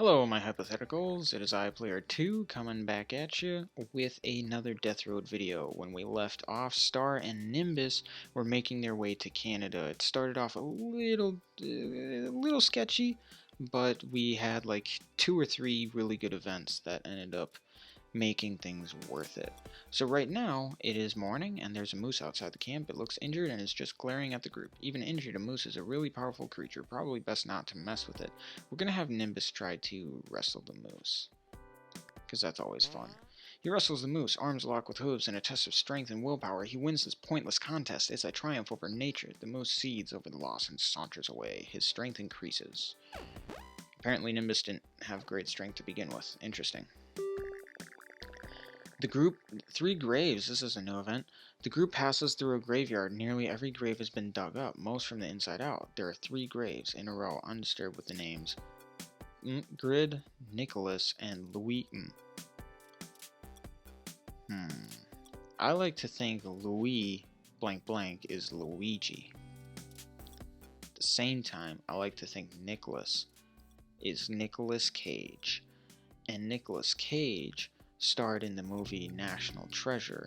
Hello, my hypotheticals. It is I, Player 2, coming back at you with another Death Road video. When we left off, Star and Nimbus were making their way to Canada. It started off a little sketchy, but we had like 2 or 3 really good events that ended up making things worth it. So right now, it is morning, and there's a moose outside the camp. It looks injured and is just glaring at the group. Even injured, a moose is a really powerful creature. Probably best not to mess with it. We're gonna have Nimbus try to wrestle the moose, because that's always fun. He wrestles the moose, arms locked with hooves, in a test of strength and willpower. He wins this pointless contest. It's a triumph over nature. The moose seethes over the loss and saunters away. His strength increases. Apparently Nimbus didn't have great strength to begin with. Interesting. The group, 3 graves, this is a new event. The group passes through a graveyard. Nearly every grave has been dug up, most from the inside out. There are 3 graves in a row, undisturbed, with the names Grid, Nicholas, and Louis. I like to think Louis blank blank is Luigi. At the same time, I like to think Nicholas is Nicolas Cage. And Nicolas Cage starred in the movie National Treasure,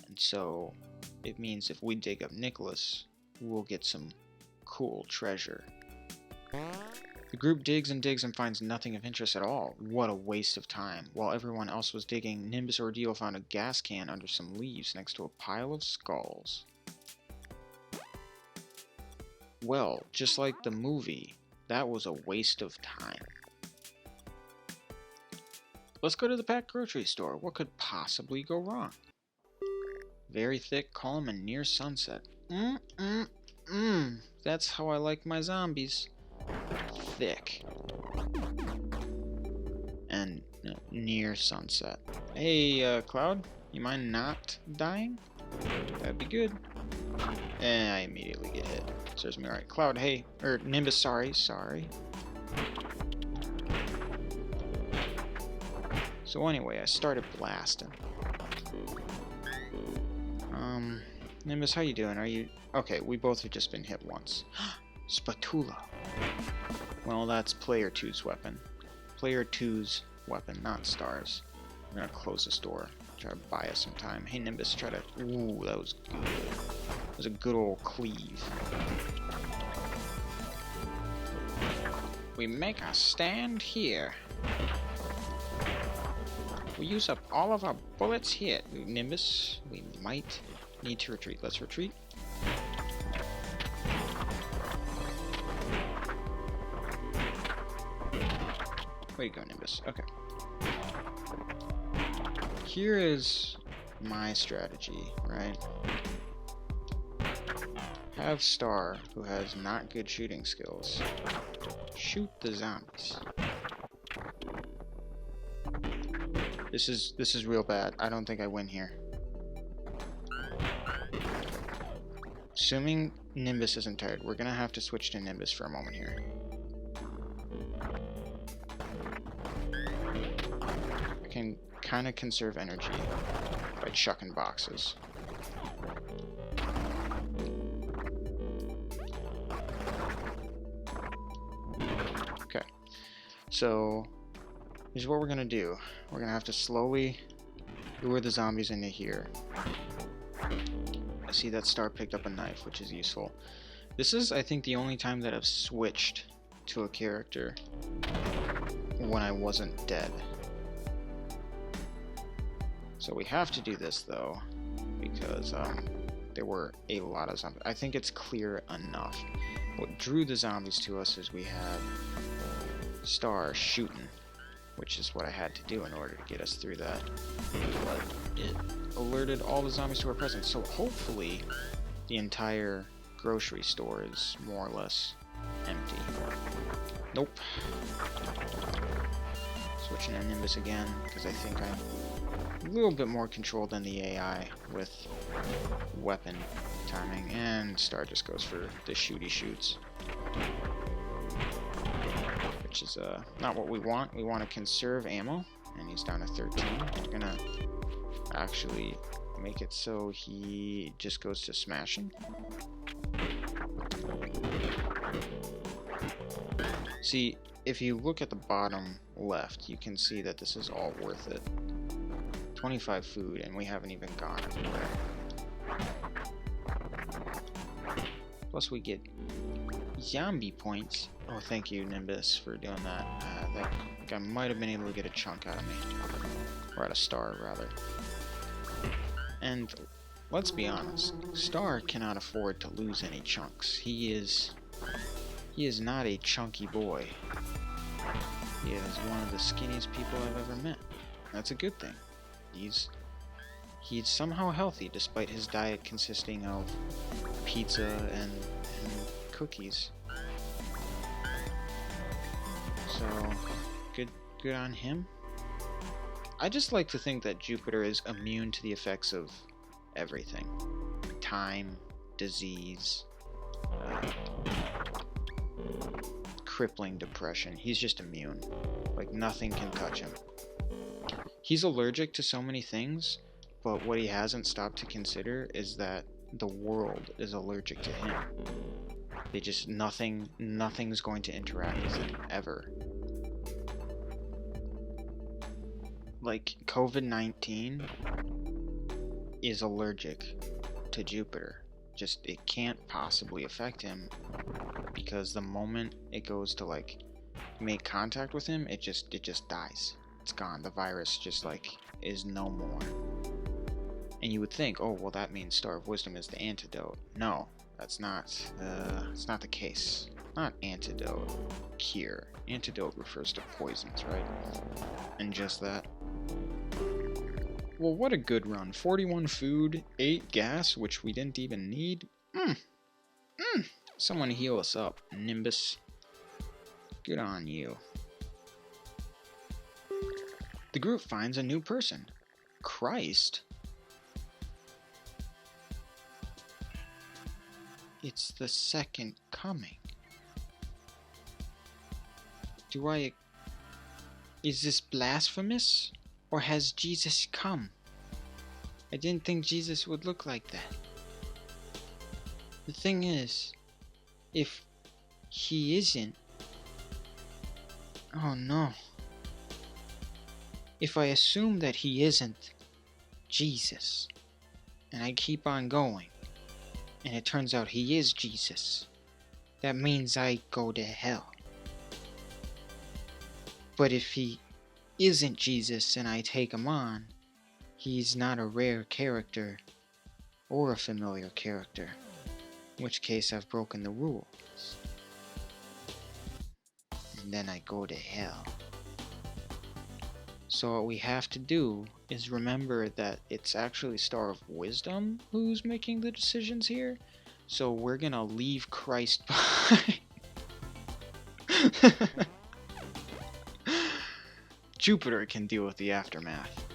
and so it means if we dig up Nicholas, we'll get some cool treasure. The group digs and digs and finds nothing of interest at all. What a waste of time. While everyone else was digging, Nimbus Ordeal found a gas can under some leaves next to a pile of skulls. Well, just like the movie, that was a waste of time. Let's go to the packed grocery store. What could possibly go wrong? Very thick, calm, and near sunset. That's how I like my zombies. Thick. And near sunset. Hey, Cloud, you mind not dying? That'd be good. And I immediately get hit. Serves me right. Cloud, hey. Nimbus, sorry. So anyway, I started blasting. Nimbus, how you doing? Are you... Okay, we both have just been hit once. Spatula. Well, that's Player 2's weapon. Player 2's weapon, not Star's. I'm gonna close this door. Try to buy us some time. Hey, Nimbus, try to... Ooh, that was good. That was a good old cleave. We make a stand here. We use up all of our bullets here. Nimbus, we might need to retreat. Let's retreat. Way to go, Nimbus. Okay. Here is my strategy, right? Have Star, who has not good shooting skills, shoot the zombies. This is real bad. I don't think I win here. Assuming Nimbus isn't tired, we're gonna have to switch to Nimbus for a moment here. I can kind of conserve energy by chucking boxes. Okay, so here's what we're gonna do. We're gonna have to slowly lure the zombies into here. I see that Star picked up a knife, which is useful. This is, I think, the only time that I've switched to a character when I wasn't dead. So we have to do this, though, because there were a lot of zombies. I think it's clear enough. What drew the zombies to us is we had Star shooting, which is what I had to do in order to get us through that. But it alerted all the zombies to our presence, so hopefully the entire grocery store is more or less empty. Nope. Switching to Nimbus again, because I think I'm a little bit more controlled than the AI with weapon timing, and Star just goes for the shooty shoots. Which is not what we want. We want to conserve ammo, and he's down to 13. We're gonna actually make it so he just goes to smashing. See, if you look at the bottom left, you can see that this is all worth it. 25 food, and we haven't even gone everywhere. Plus we get zombie points. Oh, thank you, Nimbus, for doing that. That guy might have been able to get a chunk out of me. Or out of Star, rather. And let's be honest, Star cannot afford to lose any chunks. He is not a chunky boy. He is one of the skinniest people I've ever met. That's a good thing. He's somehow healthy despite his diet consisting of pizza and cookies. So good on him. I just like to think that Jupiter is immune to the effects of everything. Time, disease, crippling depression. He's just immune. Like, nothing can touch him. He's allergic to so many things, but what he hasn't stopped to consider is that the world is allergic to him. They just, nothing's going to interact with it, ever. Like, COVID-19 is allergic to Jupiter. Just, it can't possibly affect him, because the moment it goes to, like, make contact with him, it just dies. It's gone. The virus just, like, is no more. And you would think, oh, well, that means Star of Wisdom is the antidote. No, that's not, it's not the case. Not antidote, cure. Antidote refers to poisons, right? And just that. Well, what a good run. 41 food, 8 gas, which we didn't even need. Someone heal us up, Nimbus. Good on you. The group finds a new person. Christ? It's the second coming. Is this blasphemous? Or has Jesus come? I didn't think Jesus would look like that. The thing is, if he isn't... Oh no. If I assume that he isn't Jesus, and I keep on going, and it turns out he is Jesus, that means I go to hell. But if he isn't Jesus and I take him on, he's not a rare character or a familiar character, in which case I've broken the rules. And then I go to hell. So what we have to do is remember that it's actually Star of Wisdom who's making the decisions here. So we're gonna leave Christ behind. Jupiter can deal with the aftermath.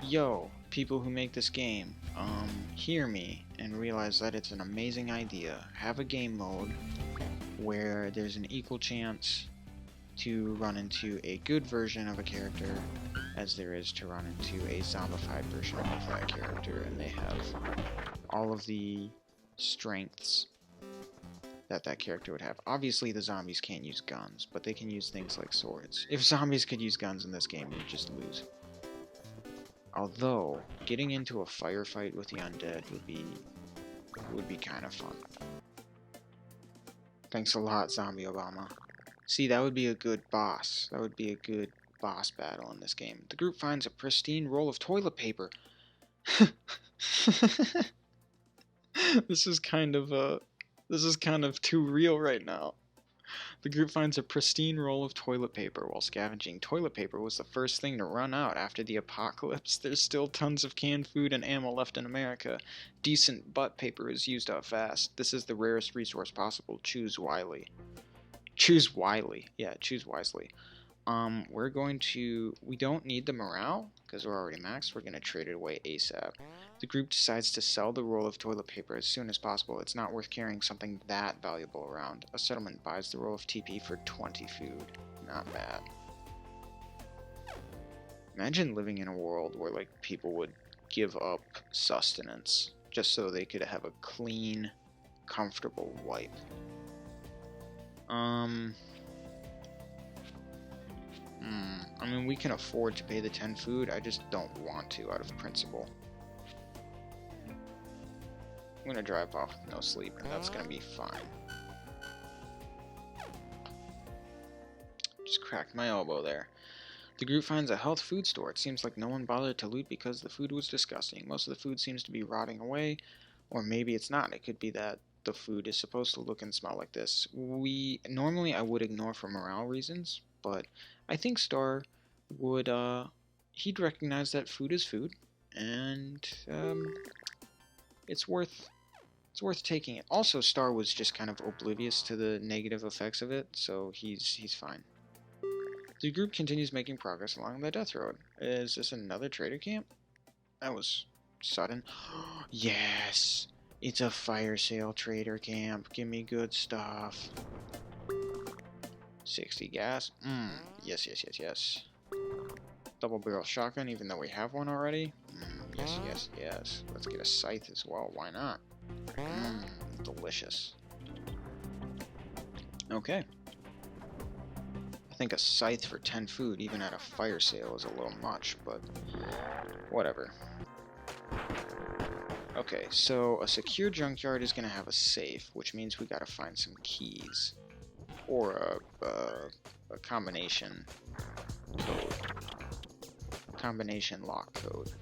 Yo, people who make this game, hear me and realize that it's an amazing idea. Have a game mode where there's an equal chance to run into a good version of a character as there is to run into a zombified version of that character, and they have all of the strengths that character would have. Obviously the zombies can't use guns, but they can use things like swords. If zombies could use guns in this game, you'd just lose. Although, getting into a firefight with the undead would be kind of fun. Thanks a lot, Zombie Obama. See, that would be a good boss. That would be a good boss battle in this game. The group finds a pristine roll of toilet paper. This is kind of too real right now. The group finds a pristine roll of toilet paper. While scavenging, toilet paper was the first thing to run out after the apocalypse. There's still tons of canned food and ammo left in America. Decent butt paper is used up fast. This is the rarest resource possible. Choose wisely. Choose wisely. Yeah, choose wisely. We don't need the morale, because we're already maxed. We're going to trade it away ASAP. The group decides to sell the roll of toilet paper as soon as possible. It's not worth carrying something that valuable around. A settlement buys the roll of TP for 20 food. Not bad. Imagine living in a world where, like, people would give up sustenance just so they could have a clean, comfortable wipe. I mean, we can afford to pay the 10 food, I just don't want to out of principle. I'm gonna drive off with no sleep, and that's gonna be fine. Just cracked my elbow there. The group finds a health food store. It seems like no one bothered to loot because the food was disgusting. Most of the food seems to be rotting away, or maybe it's not. It could be that the food is supposed to look and smell like this. Normally I would ignore for morale reasons, but I think Star would, he'd recognize that food is food, and, it's worth taking it. Also, Star was just kind of oblivious to the negative effects of it, so he's fine. The group continues making progress along the death road. Is this another trader camp? That was sudden. Yes! It's a fire sale trader camp. Give me good stuff. 60 gas. Yes, yes, yes, yes. Double barrel shotgun, even though we have one already. Yes, yes, yes. Let's get a scythe as well. Why not? Delicious. Okay. I think a scythe for 10 food, even at a fire sale, is a little much, but whatever. Okay, so a secure junkyard is going to have a safe, which means we got to find some keys. Or a combination code. Combination lock code.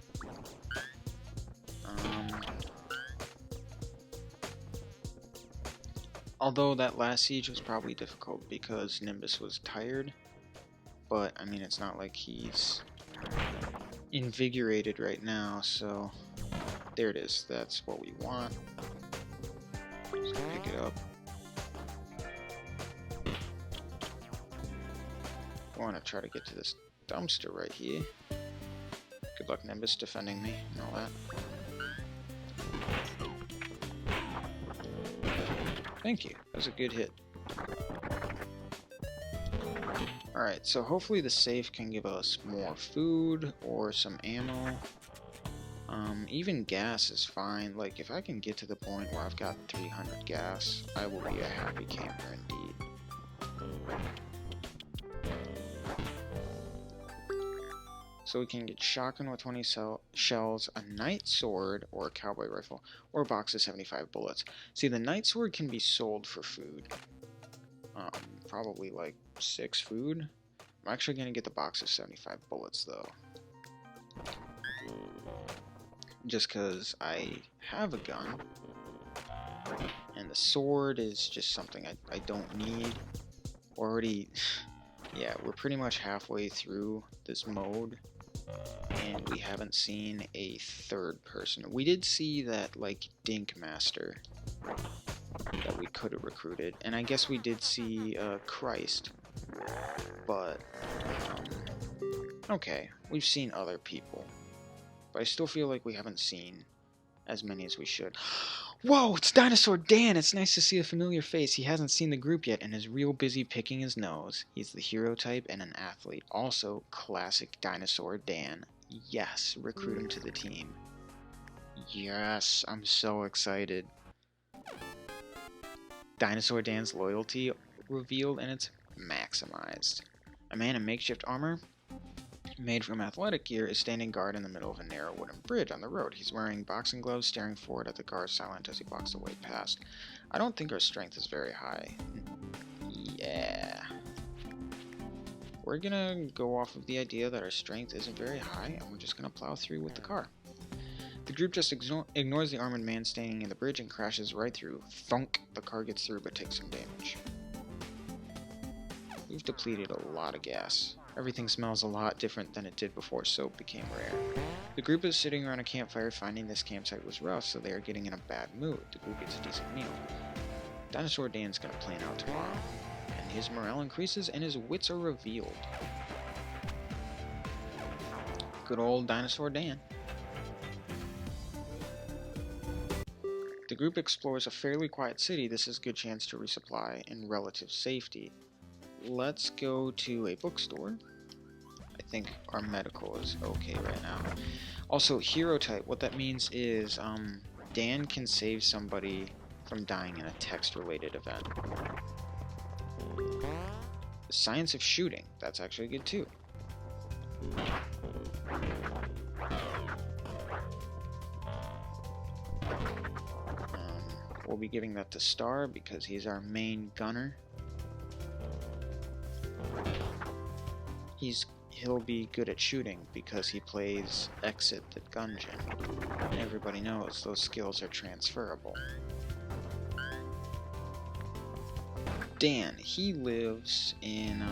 Although that last siege was probably difficult because Nimbus was tired, but I mean it's not like he's invigorated right now, so there it is. That's what we want. Just pick it up. I want to try to get to this dumpster right here. Good luck, Nimbus, defending me and all that. Thank you. That was a good hit. Alright, so hopefully the safe can give us more food or some ammo. Even gas is fine. Like, if I can get to the point where I've got 300 gas, I will be a happy camper indeed. So we can get shotgun with 20 shells, a knight sword, or a cowboy rifle, or a box of 75 bullets. See, the knight sword can be sold for food. Probably like 6 food. I'm actually going to get the box of 75 bullets, though. Just because I have a gun. And the sword is just something I don't need. Already, yeah, we're pretty much halfway through this mode. And we haven't seen a third person. We did see that, like, Dink Master that we could have recruited. And I guess we did see, Christ. But, okay, we've seen other people. But I still feel like we haven't seen as many as we should. Whoa, it's Dinosaur Dan! It's nice to see a familiar face. He hasn't seen the group yet and is real busy picking his nose. He's the hero type and an athlete. Also, classic Dinosaur Dan. Yes, recruit him to the team. Yes, I'm so excited. Dinosaur Dan's loyalty revealed and it's maximized. A man in makeshift armor, made from athletic gear, is standing guard in the middle of a narrow wooden bridge on the road. He's wearing boxing gloves, staring forward at the car, silent as he walks the way past. I don't think our strength is very high. Yeah. We're gonna go off of the idea that our strength isn't very high, and we're just gonna plow through with the car. The group just ignores the armored man standing in the bridge and crashes right through. Thunk! The car gets through but takes some damage. We've depleted a lot of gas. Everything smells a lot different than it did before soap became rare. The group is sitting around a campfire, finding this campsite was rough, so they are getting in a bad mood. The group gets a decent meal. Dinosaur Dan's gonna plan out tomorrow, and his morale increases and his wits are revealed. Good old Dinosaur Dan. The group explores a fairly quiet city. This is a good chance to resupply in relative safety. Let's go to a bookstore. I think our medical is okay right now. Also, hero type, what that means is Dan can save somebody from dying in a text-related event. The science of shooting, that's actually good too. We'll be giving that to Star because he's our main gunner. He'll be good at shooting because he plays Exit the Gungeon. And everybody knows those skills are transferable. Dan, he lives in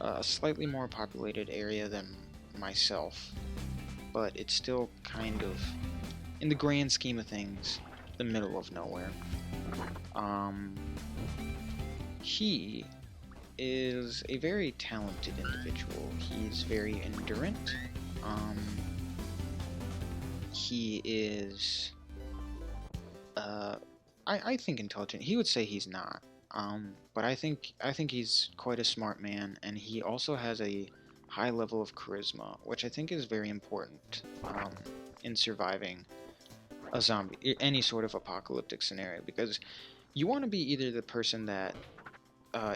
a slightly more populated area than myself, but it's still kind of, in the grand scheme of things, the middle of nowhere. He is a very talented individual. He's very endurant. He is, I think intelligent. He would say he's not. But I think he's quite a smart man, and he also has a high level of charisma, which I think is very important in surviving a zombie, any sort of apocalyptic scenario, because you want to be either the person that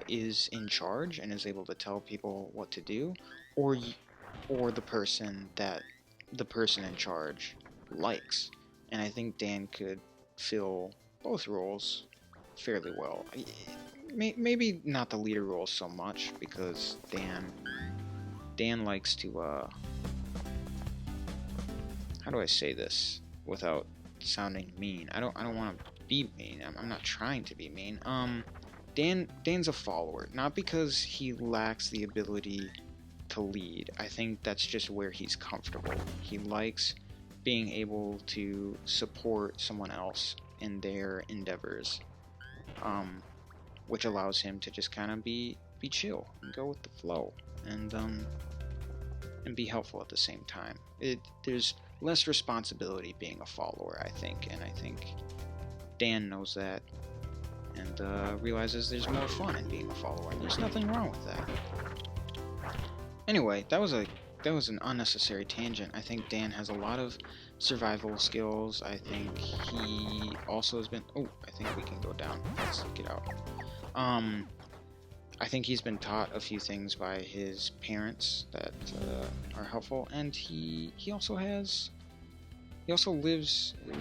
is in charge and is able to tell people what to do, or the person that the person in charge likes. And I think Dan could fill both roles fairly well. Maybe not the leader role so much, because Dan likes to how do I say this without sounding mean? I don't want to be mean. I'm not trying to be mean. Dan's a follower, not because he lacks the ability to lead. I think that's just where he's comfortable. He likes being able to support someone else in their endeavors, which allows him to just kind of be chill and go with the flow, and be helpful at the same time. There's less responsibility being a follower, I think, and I think Dan knows that, and realizes there's more fun in being a follower, and there's nothing wrong with that. Anyway, that was an unnecessary tangent. I think Dan has a lot of survival skills. I think he also has been... Oh, I think we can go down. Let's get out. I think he's been taught a few things by his parents that are helpful, and he also lives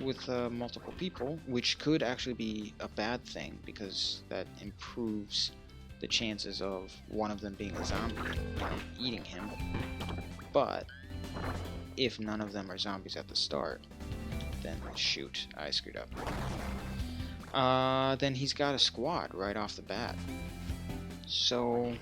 with multiple people, which could actually be a bad thing, because that improves the chances of one of them being a zombie and eating him. But if none of them are zombies at the start, then shoot, I screwed up. Then he's got a squad right off the bat. So,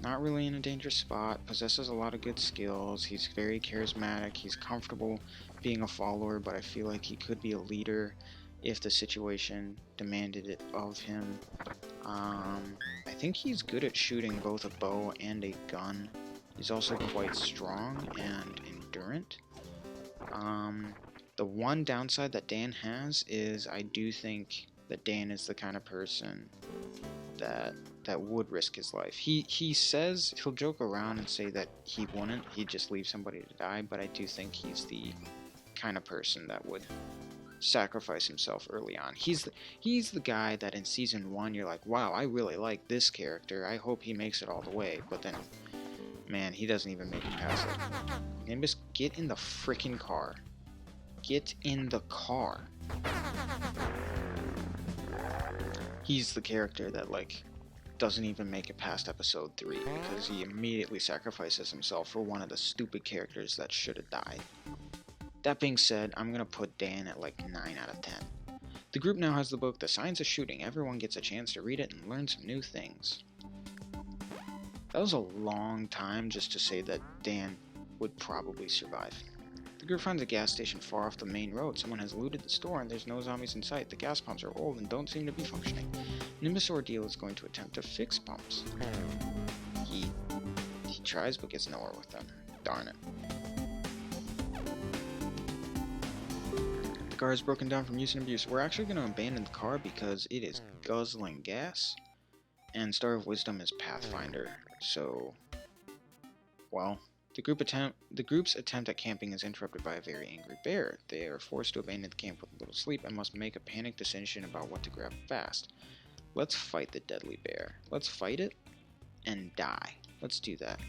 not really in a dangerous spot, possesses a lot of good skills, he's very charismatic, he's comfortable being a follower, but I feel like he could be a leader if the situation demanded it of him. I think he's good at shooting both a bow and a gun. He's also quite strong and endurant. The one downside that Dan has is I do think that Dan is the kind of person that would risk his life. He says, he'll joke around and say that he wouldn't, he'd just leave somebody to die, but I do think he's the kind of person that would sacrifice himself early on. He's the guy that in season 1 you're like, wow, I really like this character, I hope he makes it all the way, but then, man, he doesn't even make it past it. Nimbus, get in the freaking car. Get in the car. He's the character that, like, doesn't even make it past episode 3 because he immediately sacrifices himself for one of the stupid characters that should have died. That being said, I'm gonna put Dan at like 9 out of 10. The group now has the book The Science of Shooting. Everyone gets a chance to read it and learn some new things. That was a long time just to say that Dan would probably survive. The group finds a gas station far off the main road. Someone has looted the store and there's no zombies in sight. The gas pumps are old and don't seem to be functioning. Nimbus Ordeal is going to attempt to fix pumps. He tries but gets nowhere with them. Darn it. The car is broken down from use and abuse. We're actually going to abandon the car because it is guzzling gas. And Star of Wisdom is Pathfinder. So, well, the group's attempt at camping is interrupted by a very angry bear. They are forced to abandon the camp with a little sleep and must make a panicked decision about what to grab fast. Let's fight the deadly bear. Let's fight it and die. Let's do that.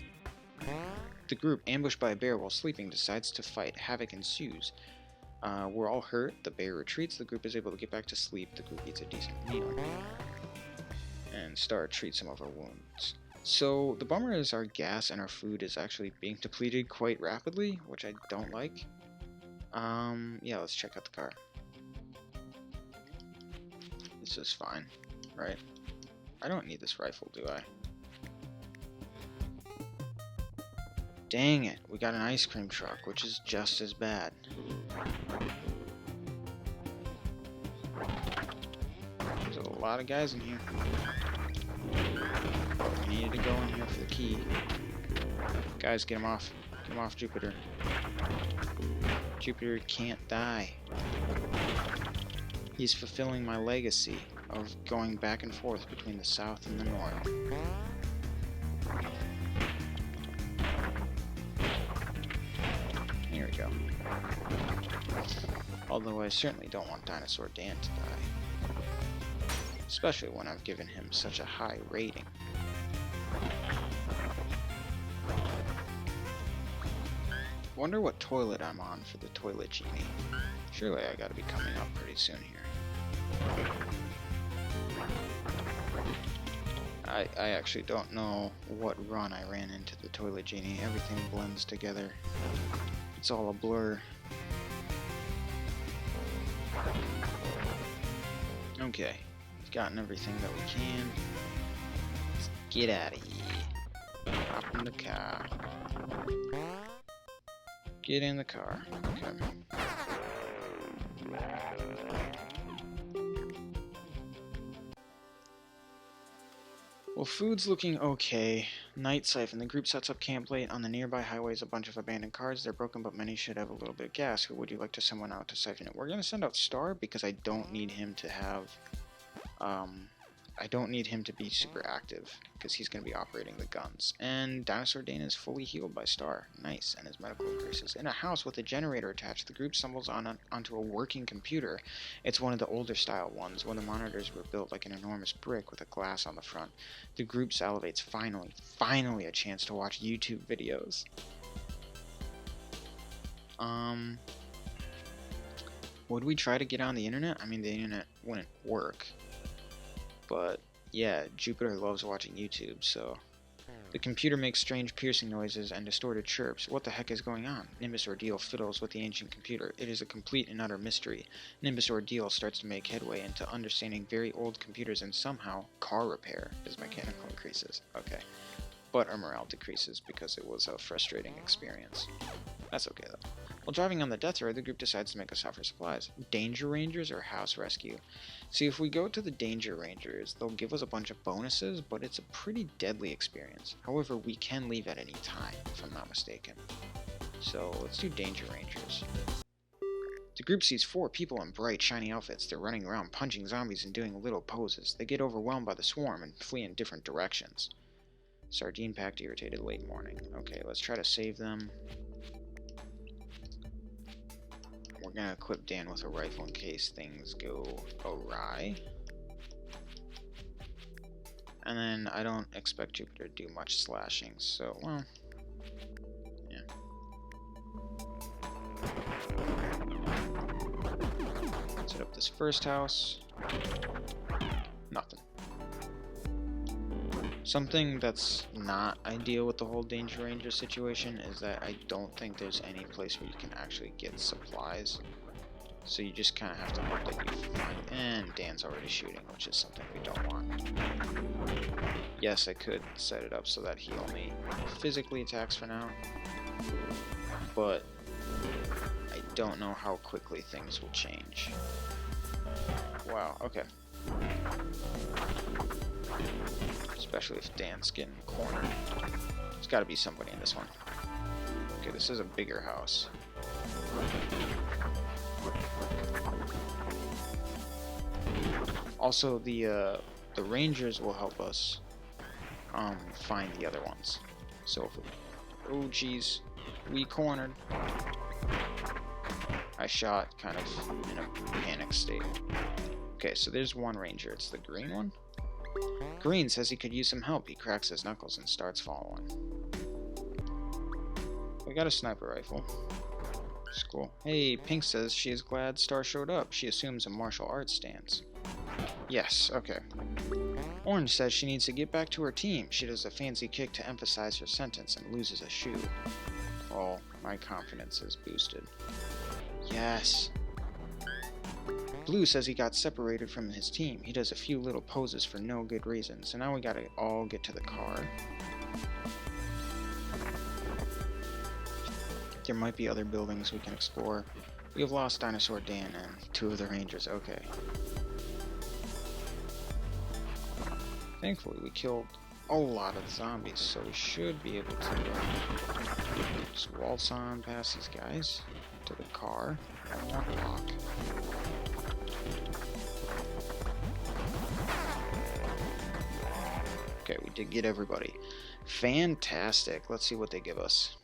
The group, ambushed by a bear while sleeping, decides to fight. Havoc ensues. We're all hurt. The bear retreats. The group is able to get back to sleep. The group eats a decent meal. And Star treats some of our wounds. So the bummer is our gas and our food is actually being depleted quite rapidly, which I don't like. Yeah, let's check out the car. This is fine, right? I don't need this rifle, do I? Dang it, we got an ice cream truck, which is just as bad. There's a lot of guys in here. I needed to go in here for the key. Guys, get him off. Get him off, Jupiter. Jupiter can't die. He's fulfilling my legacy of going back and forth between the south and the north. Here we go. Although I certainly don't want Dinosaur Dan to die. Especially when I've given him such a high rating. Wonder what toilet I'm on for the toilet genie. Surely I gotta be coming up pretty soon here. I actually don't know what run I ran into the toilet genie. Everything blends together. It's all a blur. Okay, we've gotten everything that we can. Let's get out of here. Hop in the car. Get in the car. Okay. Well, food's looking okay. Night siphon. The group sets up camp late. On the nearby highways, a bunch of abandoned cars. They're broken, but many should have a little bit of gas. Who would you like to send one out to siphon it? We're going to send out Star because I don't need him to have... I don't need him to be super active because he's going to be operating the guns. And Dinosaur Dan is fully healed by Star. Nice. And his medical increases. In a house with a generator attached, the group stumbles onto a working computer. It's one of the older style ones, when the monitors were built like an enormous brick with a glass on the front. The group salivates. Finally a chance to watch YouTube videos. Would we try to get on the internet? I mean, the internet wouldn't work. But, yeah, Jupiter loves watching YouTube, so... The computer makes strange piercing noises and distorted chirps. What the heck is going on? Nimbus Ordeal fiddles with the ancient computer. It is a complete and utter mystery. Nimbus Ordeal starts to make headway into understanding very old computers and somehow car repair as mechanical increases. Okay. But our morale decreases because it was a frustrating experience. That's okay, though. While driving on the death road, the group decides to make a stop for supplies. Danger Rangers or House Rescue? See, if we go to the Danger Rangers, they'll give us a bunch of bonuses, but it's a pretty deadly experience. However, we can leave at any time, if I'm not mistaken. So, let's do Danger Rangers. The group sees 4 people in bright, shiny outfits. They're running around punching zombies and doing little poses. They get overwhelmed by the swarm and flee in different directions. Sardine packed, irritated, late morning. Okay, let's try to save them. We're gonna equip Dan with a rifle in case things go awry. And then I don't expect Jupiter to do much slashing, so, well, yeah. Let's hit up this first house. Nothing. Something that's not ideal with the whole Danger Ranger situation is that I don't think there's any place where you can actually get supplies. So you just kind of have to hope that you find... And Dan's already shooting, which is something we don't want. Yes, I could set it up so that he only physically attacks for now. But I don't know how quickly things will change. Wow, okay. Especially if Dan's getting cornered. There's got to be somebody in this one. Okay, this is a bigger house. Also, the Rangers will help us find the other ones. So if we... Oh, jeez. We cornered. I shot kind of in a panic state. Okay, so there's one Ranger. It's the green one. Green says he could use some help. He cracks his knuckles and starts following. We got a sniper rifle. It's cool. Hey, Pink says she is glad Star showed up. She assumes a martial arts stance. Yes, okay. Orange says she needs to get back to her team. She does a fancy kick to emphasize her sentence and loses a shoe. Oh, my confidence is boosted. Yes. Blue says he got separated from his team. He does a few little poses for no good reason. So now we gotta all get to the car. There might be other buildings we can explore. We have lost Dinosaur Dan and 2 of the Rangers. Okay. Thankfully, we killed a lot of zombies, so we should be able to just waltz on past these guys to the car. Lock. Okay, we did get everybody. Fantastic. Let's see what they give us.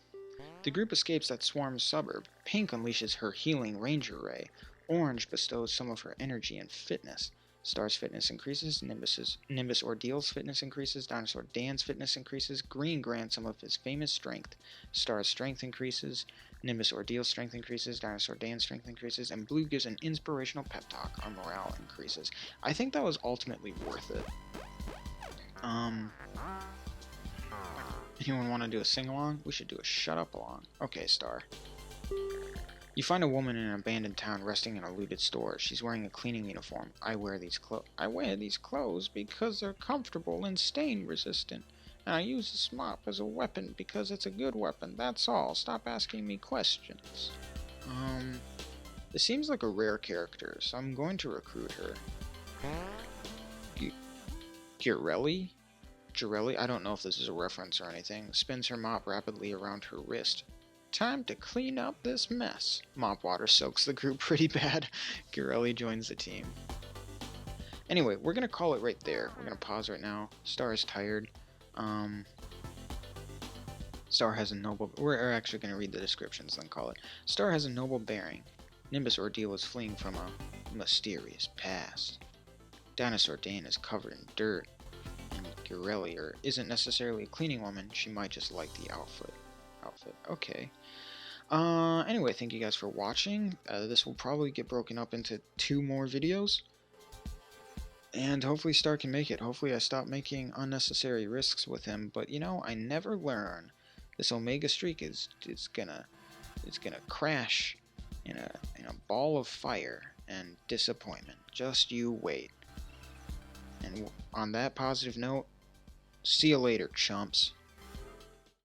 The group escapes that swarm suburb. Pink unleashes her healing ranger ray. Orange bestows some of her energy and fitness. Star's fitness increases. Nimbus Ordeal's fitness increases. Dinosaur Dan's fitness increases. Green grants some of his famous strength. Star's strength increases. Nimbus Ordeal's strength increases. Dinosaur Dan's strength increases. And Blue gives an inspirational pep talk. Our morale increases. I think that was ultimately worth it. Anyone want to do a sing-along? We should do a shut-up-along. Okay, Star. You find a woman in an abandoned town resting in a looted store. She's wearing a cleaning uniform. I wear these clothes because they're comfortable and stain-resistant. And I use this mop as a weapon because it's a good weapon. That's all. Stop asking me questions. This seems like a rare character, so I'm going to recruit her. Girelli? I don't know if this is a reference or anything. Spins her mop rapidly around her wrist. Time to clean up this mess. Mop water soaks the group pretty bad. Girelli joins the team. Anyway, we're gonna call it right there. We're gonna pause right now. Star is tired. Star has a noble... We're actually gonna read the descriptions, then call it. Star has a noble bearing. Nimbus Ordeal is fleeing from a mysterious past. Dinosaur Dan is covered in dirt. And Girelli isn't necessarily a cleaning woman. She might just like the outfit. Okay. Anyway, thank you guys for watching. This will probably get broken up into 2 more videos. And hopefully Star can make it. Hopefully I stop making unnecessary risks with him. But you know, I never learn. This Omega streak is gonna crash in a ball of fire and disappointment. Just you wait. And on that positive note, see you later, chumps.